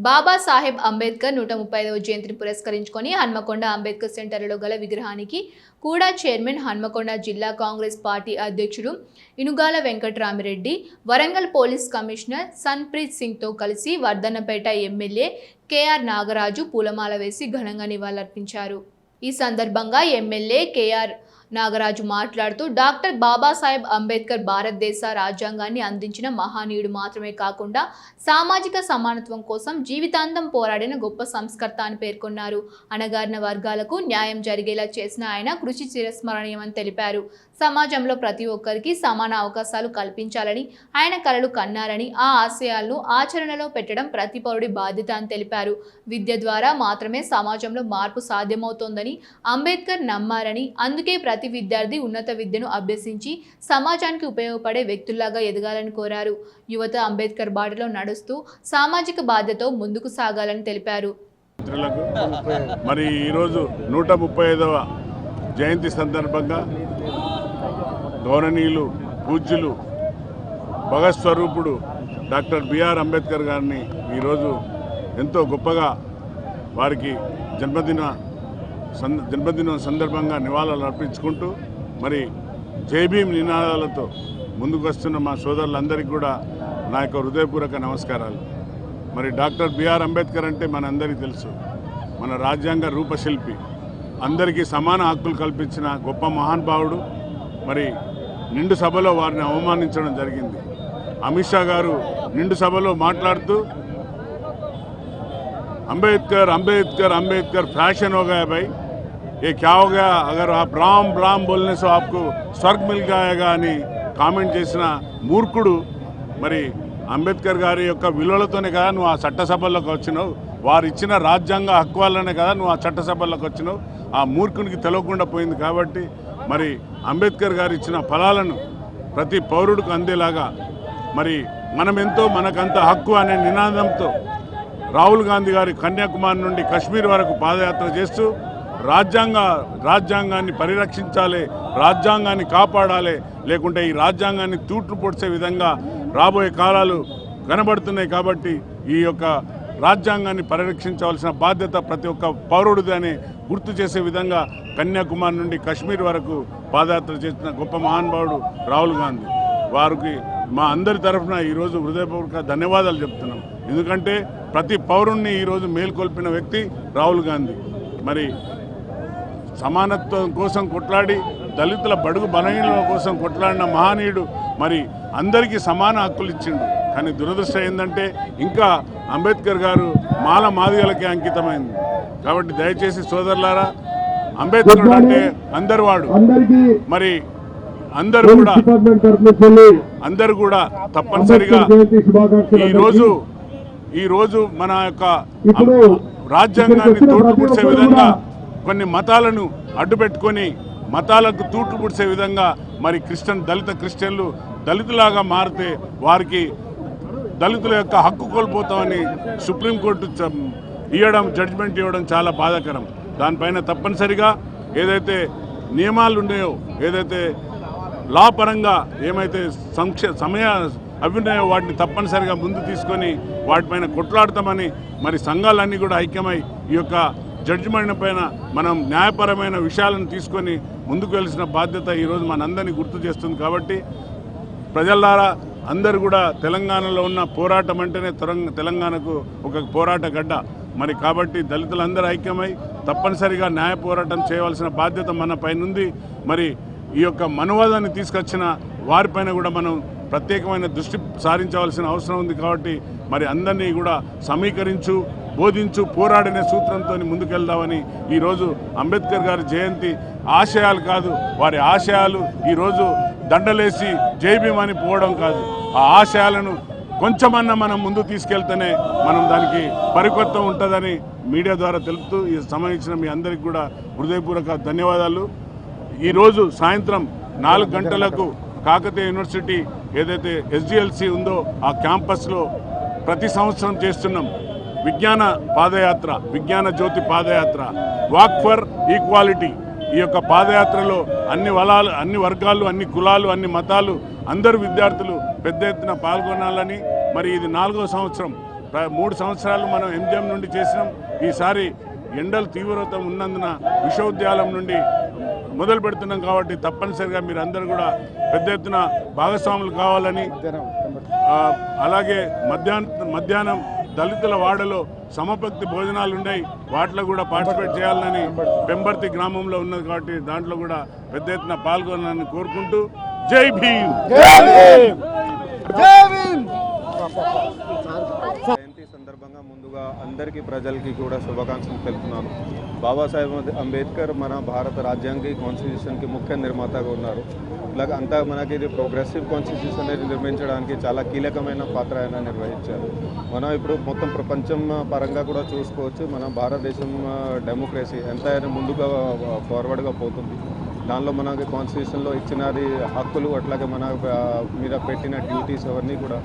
బాబాసాహెబ్ అంబేద్కర్ 135వ జయంతిని పురస్కరించుకొని హన్మకొండ అంబేద్కర్ సెంటర్లో గల విగ్రహానికి కూడా చైర్మన్ హన్మకొండ జిల్లా కాంగ్రెస్ పార్టీ అధ్యక్షుడు ఇనుగాల వెంకటరామిరెడ్డి, వరంగల్ పోలీస్ కమిషనర్ సన్ప్రీత్ సింగ్తో కలిసి వర్ధన్నపేట ఎమ్మెల్యే కేఆర్ నాగరాజు పూలమాల వేసి ఘనంగా నివాళులర్పించారు. ఈ సందర్భంగా ఎమ్మెల్యే కేఆర్ నాగరాజు మాట్లాడుతూ డాక్టర్ బాబాసాహెబ్ అంబేద్కర్ భారతదేశ రాజ్యాంగాన్ని అందించిన మహనీయుడు మాత్రమే కాకుండా సామాజిక సమానత్వం కోసం జీవితాంతం పోరాడిన గొప్ప సంస్కర్త అని పేర్కొన్నారు. అణగారిన వర్గాలకు న్యాయం జరిగేలా చేసిన ఆయన కృషి చిరస్మరణీయమని తెలిపారు. సమాజంలో ప్రతి ఒక్కరికి సమాన అవకాశాలు కల్పించాలని ఆయన కలలు కన్నారని, ఆ ఆశయాలను ఆచరణలో పెట్టడం ప్రతి పౌరుడి బాధ్యత అని తెలిపారు. విద్య ద్వారా మాత్రమే సమాజంలో మార్పు సాధ్యమవుతోందని అంబేద్కర్ నమ్మారని, అందుకే ప్రతి విద్యార్థి ఉన్నత విద్యను అభ్యసించి సమాజానికి ఉపయోగపడే వ్యక్తుల్లాగా ఎదగాలని కోరారు. యువత అంబేద్కర్ బాటలో నడుస్తూ సామాజిక బాధ్యతతో ముందుకు సాగాలని తెలిపారు. మరి ఈరోజు 135వ జయంతి సందర్భంగా గౌరవనీయులు పూజ్యులు భగత్ స్వరూపుడు డాక్టర్ బిఆర్ అంబేద్కర్ గారిని ఈరోజు ఎంతో గొప్పగా వారికి జన్మదినం సందర్భంగా నివాళులు అర్పించుకుంటూ మరి జై భీమ్ నినాదాలతో ముందుకు వస్తున్న మా సోదరులందరికీ కూడా నా యొక్క హృదయపూర్వక నమస్కారాలు. మరి డాక్టర్ బిఆర్ అంబేద్కర్ అంటే మనందరికీ తెలుసు, మన రాజ్యాంగ రూపశిల్పి, అందరికీ సమాన హక్కులు కల్పించిన గొప్ప మహానుభావుడు. మరి నిండు సభలో వారిని అవమానించడం జరిగింది. అమిత్ షా గారు నిండు సభలో మాట్లాడుతూ अंबेडकर अंबेडकर अंबेडकर फैशन हो गया भाई, ये क्या हो गया, अगर आप राम राम बोलने से आपको स्वर्ग मिल जाएगा అని కామెంట్ చేసిన మూర్ఖుడు. మరి అంబేద్కర్ గారి యొక్క విలువలతోనే కదా నువ్వు ఆ చట్టసభల్లోకి వచ్చినావు, వారు ఇచ్చిన రాజ్యాంగ హక్కు వల్లనే కదా నువ్వు ఆ చట్టసభల్లోకి వచ్చినావు. ఆ మూర్ఖునికి తెలియకుండా పోయింది. కాబట్టి మరి అంబేద్కర్ గారు ఇచ్చిన ఫలాలను ప్రతి పౌరుడికి అందేలాగా మరి మనమెంతో మనకంత హక్కు అనే నినాదంతో రాహుల్ గాంధీ గారి కన్యాకుమారి నుండి కశ్మీర్ వరకు పాదయాత్ర చేస్తూ రాజ్యాంగాన్ని పరిరక్షించాలి, రాజ్యాంగాన్ని కాపాడాలి, లేకుంటే ఈ రాజ్యాంగాన్ని తూట్లు పొడిచే విధంగా రాబోయే కాలాలు కనబడుతున్నాయి. కాబట్టి ఈ యొక్క రాజ్యాంగాన్ని పరిరక్షించవలసిన బాధ్యత ప్రతి ఒక్క పౌరుడిదని గుర్తు చేసే విధంగా కన్యాకుమారి నుండి కశ్మీర్ వరకు పాదయాత్ర చేసిన గొప్ప మహానుభావుడు రాహుల్ గాంధీ. వారికి మా అందరి తరఫున ఈరోజు హృదయపూర్వక ధన్యవాదాలు చెప్తున్నాం. ఎందుకంటే ప్రతి పౌరుణ్ణి ఈరోజు మేల్కొల్పిన వ్యక్తి రాహుల్ గాంధీ. మరి సమానత్వం కోసం కొట్లాడి దళితుల బడుగు బలహీనల కోసం కొట్లాడిన మహనీయుడు. మరి అందరికీ సమాన హక్కులు ఇచ్చిండు. కానీ దురదృష్టం ఏంటంటే ఇంకా అంబేద్కర్ గారు మాల మాదిగలకే అంకితమైంది. కాబట్టి దయచేసి సోదరులారా, అంబేద్కర్ అంటే అందరు వాడు. మరి అందరూ కూడా తప్పనిసరిగా ఈరోజు మన యొక్క రాజ్యాంగాన్ని తూట్లు విధంగా కొన్ని మతాలను అడ్డుపెట్టుకొని మతాలకు తూట్లు పుడిసే విధంగా మరి దళిత క్రిస్టియన్లు దళితులాగా మారితే వారికి దళితుల యొక్క హక్కు కోల్పోతామని సుప్రీంకోర్టు జడ్జిమెంట్ ఇవ్వడం చాలా బాధాకరం. దానిపైన తప్పనిసరిగా ఏదైతే నియమాలు ఉన్నాయో, ఏదైతే లా పరంగా ఏమైతే అవి ఉన్నాయో వాటిని తప్పనిసరిగా ముందు తీసుకొని వాటిపైన కొట్లాడతామని మరి సంఘాలన్నీ కూడా ఐక్యమై ఈ యొక్క జడ్జిమెంట్ పైన మనం న్యాయపరమైన విషయాలను తీసుకొని ముందుకు వెళ్సిన బాధ్యత ఈరోజు మనందరినీ గుర్తు చేస్తుంది. కాబట్టి ప్రజలారా అందరూ కూడా తెలంగాణలో ఉన్న పోరాటం అంటేనే తెలంగాణకు ఒక పోరాట గడ్డ. మరి కాబట్టి దళితులందరూ ఐక్యమై తప్పనిసరిగా న్యాయ పోరాటం చేయవలసిన బాధ్యత మన పైన ఉంది. మరి ఈ యొక్క మనువాదాన్ని తీసుకొచ్చిన వారిపైన కూడా మనం ప్రత్యేకమైన దృష్టి సారించవలసిన అవసరం ఉంది. కాబట్టి మరి అందరినీ కూడా సమీకరించు, బోధించు, పోరాడిన సూత్రంతో ముందుకెళ్దామని ఈరోజు అంబేద్కర్ గారి జయంతి ఆశయాలు కాదు, వారి ఆశయాలు ఈరోజు దండలేసి జై భీమ్ అని పోవడం కాదు. ఆ ఆశయాలను కొంచెమన్నా మనం ముందు తీసుకెళ్తేనే మనం దానికి పరిపక్వం ఉంటుందని మీడియా ద్వారా తెలుపుతూ ఈ సమయం ఇచ్చిన మీ అందరికీ కూడా హృదయపూర్వక ధన్యవాదాలు. ఈరోజు సాయంత్రం 4 గంటలకు కాకతీయ యూనివర్సిటీ ఏదైతే SGLC ఉందో ఆ క్యాంపస్లో ప్రతి సంవత్సరం చేస్తున్నాం విజ్ఞాన పాదయాత్ర, విజ్ఞాన జ్యోతి పాదయాత్ర, వాక్ ఫర్ ఈక్వాలిటీ. ఈ యొక్క పాదయాత్రలో అన్ని వర్గాలు, అన్ని కులాలు, అన్ని మతాలు, అందరు విద్యార్థులు పెద్ద ఎత్తున పాల్గొనాలని. మరి ఇది 4వ సంవత్సరం. 3 సంవత్సరాలు మనం ఎంజిఎం నుండి చేసినాం. ఈసారి ఎండలు తీవ్రత ఉన్నందున విశ్వవిద్యాలయం నుండి మొదలు పెడుతున్నాం కాబట్టి తప్పనిసరిగా మీరందరూ కూడా పెద్ద ఎత్తున భాగస్వాములు కావాలని, అలాగే మధ్యాహ్నం దళితుల వాడలో సమపక్తి భోజనాలు ఉన్నాయి, వాటిలో కూడా పార్టిసిపేట్ చేయాలని పెంబర్తి గ్రామంలో ఉన్నది కాబట్టి దాంట్లో కూడా పెద్ద ఎత్తున పాల్గొనాలని కోరుకుంటూ జై భీమ్. జయంతి సందర్భంగా ముందుగా అందరికీ ప్రజలకి కూడా శుభాకాంక్షలు తెలుపుతున్నాను. బాబాసాహెబ్ అంబేద్కర్ మన భారత రాజ్యాంగ కాన్స్టిట్యూషన్కి ముఖ్య నిర్మాతగా ఉన్నారు. ఇలాగ అంతా మనకి ఇది ప్రోగ్రెసివ్ కాన్స్టిట్యూషన్ అనేది నిర్మించడానికి చాలా కీలకమైన పాత్ర ఆయన నిర్వహించారు. మనం ఇప్పుడు మొత్తం ప్రపంచం పరంగా కూడా చూసుకోవచ్చు, మన భారతదేశం డెమోక్రసీ ఎంత ముందుగా ఫార్వర్డ్గా పోతుంది. దానిలో మనకి కాన్స్టిట్యూషన్లో ఇచ్చినది హక్కులు, అట్లాగే మన మీద పెట్టిన డ్యూటీస్ అవన్నీ కూడా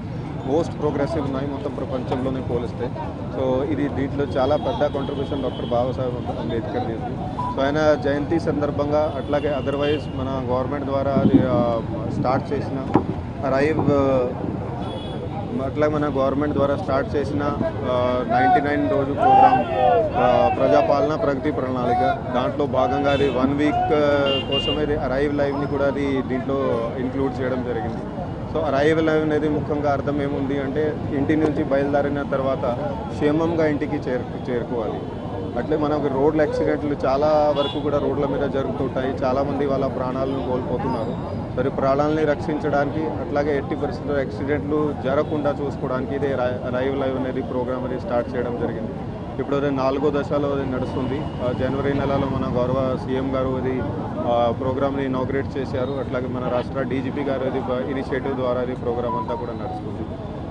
మోస్ట్ ప్రోగ్రెసివ్ ఉన్నాయి మొత్తం ప్రపంచంలోనే పోలిస్తే. సో ఇది దీంట్లో చాలా పెద్ద కాంట్రిబ్యూషన్ డాక్టర్ బాబాసాహెబ్ అంబేద్కర్ చేసి. సో ఆయన జయంతి సందర్భంగా అట్లాగే అదర్వైజ్ మన గవర్నమెంట్ ద్వారా అది స్టార్ట్ చేసిన రైవ్ అట్లాగే మన గవర్నమెంట్ ద్వారా స్టార్ట్ చేసిన 99 రోజు ప్రోగ్రామ్ ప్రజాపాలన ప్రగతి ప్రణాళిక, దాంట్లో భాగంగా అది 1 వీక్ కోసమే అది అరైవ్ లైవ్ని కూడా అది దీంట్లో ఇంక్లూడ్ చేయడం జరిగింది. సో అరైవ్ లైవ్ అనేది ముఖ్యంగా అర్థం ఏముంది అంటే ఇంటి నుంచి బయలుదేరిన తర్వాత క్షేమంగా ఇంటికి చేరుకోవాలి. అట్లే మనకు రోడ్ల యాక్సిడెంట్లు చాలా వరకు కూడా రోడ్ల మీద జరుగుతుంటాయి, చాలామంది వాళ్ళ ప్రాణాలను కోల్పోతున్నారు. మరి ప్రాణాలని రక్షించడానికి అట్లాగే ఎట్టి పరిస్థితుల్లో యాక్సిడెంట్లు జరగకుండా చూసుకోవడానికి ఇది అరైవ్ లైవ్ అనేది ప్రోగ్రామ్ అనేది స్టార్ట్ చేయడం జరిగింది. ఇప్పుడు అది 4వ దశలో నడుస్తుంది. జనవరి నెలలో మన గౌరవ సీఎం గారు ఇది ప్రోగ్రామ్ని ఇనాగ్రేట్ చేశారు. అట్లాగే మన రాష్ట్ర డీజీపీ గారు ఇది ఇనిషియేటివ్ ద్వారా ఇది ప్రోగ్రామ్ అంతా కూడా నడుస్తుంది.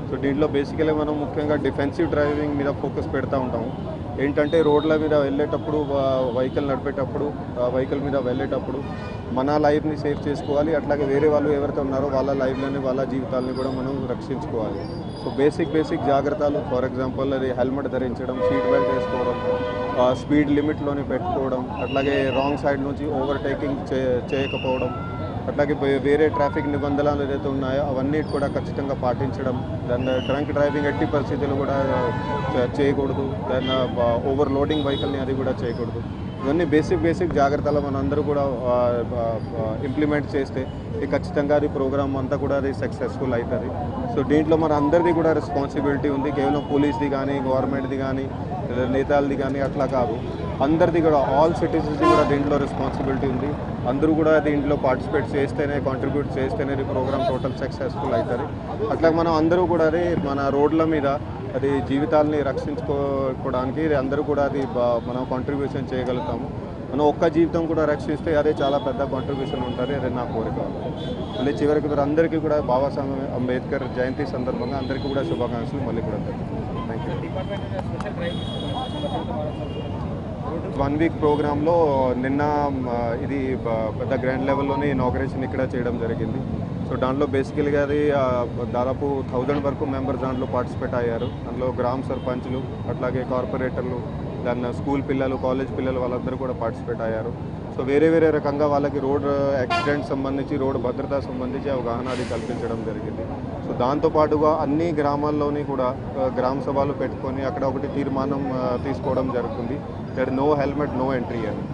సో దీంట్లో బేసికలీ మనం ముఖ్యంగా డిఫెన్సివ్ డ్రైవింగ్ మీద ఫోకస్ పెడతా ఉంటాము. ఏంటంటే రోడ్ల మీద వెళ్ళేటప్పుడు, వెహికల్ నడిపేటప్పుడు, వెహికల్ మీద వెళ్ళేటప్పుడు మన లైఫ్ని సేవ్ చేసుకోవాలి, అట్లాగే వేరే వాళ్ళు ఎవరైతే ఉన్నారో వాళ్ళ లైఫ్లని వాళ్ళ జీవితాలని కూడా మనం రక్షించుకోవాలి. సో బేసిక్ జాగ్రత్తలు, ఫర్ ఎగ్జాంపుల్ అది హెల్మెట్ ధరించడం, సీట్ బెల్ట్ వేసుకోవడం, స్పీడ్ లిమిట్లోని పెట్టుకోవడం, అట్లాగే రాంగ్ సైడ్ నుంచి ఓవర్టేకింగ్ చేయకపోవడం, అట్లాగే వేరే ట్రాఫిక్ నిబంధనలు ఏదైతే ఉన్నాయో అవన్నీ కూడా ఖచ్చితంగా పాటించడం, దాన్ని డ్రంక్ డ్రైవింగ్ ఎట్టి పరిస్థితులు కూడా చేయకూడదు, దాన్ని ఓవర్లోడింగ్ వెహికల్ని అది కూడా చేయకూడదు. ఇవన్నీ బేసిక్ జాగ్రత్తలు మనందరూ కూడా ఇంప్లిమెంట్ చేస్తే ఇది ఖచ్చితంగా అది ప్రోగ్రామ్ అంతా కూడా అది సక్సెస్ఫుల్ అవుతుంది. సో దీంట్లో మన అందరిది కూడా రెస్పాన్సిబిలిటీ ఉంది, కేవలం పోలీస్ది కానీ గవర్నమెంట్ది కానీ నేతాలది కానీ అట్లా కాదు, అందరిది కూడా ఆల్ సిటిజన్స్ది కూడా దీంట్లో రెస్పాన్సిబిలిటీ ఉంది. అందరూ కూడా దీంట్లో పార్టిసిపేట్ చేస్తేనే, కాంట్రిబ్యూట్ చేస్తేనే ఇది ప్రోగ్రామ్ టోటల్ సక్సెస్ఫుల్ అవుతుంది. అట్లా మనం అందరూ కూడా అది మన రోడ్ల మీద అది జీవితాలని రక్షించుకోవడానికి అందరూ కూడా అది మనం కాంట్రిబ్యూషన్ చేయగలుగుతాము. మనం ఒక్క జీవితం కూడా రక్షిస్తే అదే చాలా పెద్ద కాంట్రిబ్యూషన్ ఉంటుంది. అదే నా కోరిక. మళ్ళీ చివరికి మీరు అందరికీ కూడా బాబాసాహెబ్ అంబేద్కర్ జయంతి సందర్భంగా అందరికీ కూడా శుభాకాంక్షలు మళ్ళీ కూడా థ్యాంక్ యూ. 1 వీక్ ప్రోగ్రాంలో నిన్న ఇది పెద్ద గ్రాండ్ లెవెల్లోనే ఇనాగరేషన్ ఇక్కడ చేయడం జరిగింది. సో దాంట్లో బేసికల్గా అది దాదాపు 1000 వరకు మెంబర్స్ దాంట్లో పార్టిసిపేట్ అయ్యారు. అందులో గ్రామ సర్పంచ్లు, అట్లాగే కార్పొరేటర్లు, దాని స్కూల్ పిల్లలు, కాలేజ్ పిల్లలు వాళ్ళందరూ కూడా పార్టిసిపేట్ అయ్యారు. సో వేరే రకంగా వాళ్ళకి రోడ్ యాక్సిడెంట్ సంబంధించి, రోడ్ భద్రత సంబంధించి అవగాహన అది కల్పించడం జరిగింది. సో దాంతోపాటుగా అన్ని గ్రామాల్లోని కూడా గ్రామ సభలు పెట్టుకొని అక్కడ ఒకటి తీర్మానం తీసుకోవడం జరుగుతుంది, నో హెల్మెట్ నో ఎంట్రీ అని.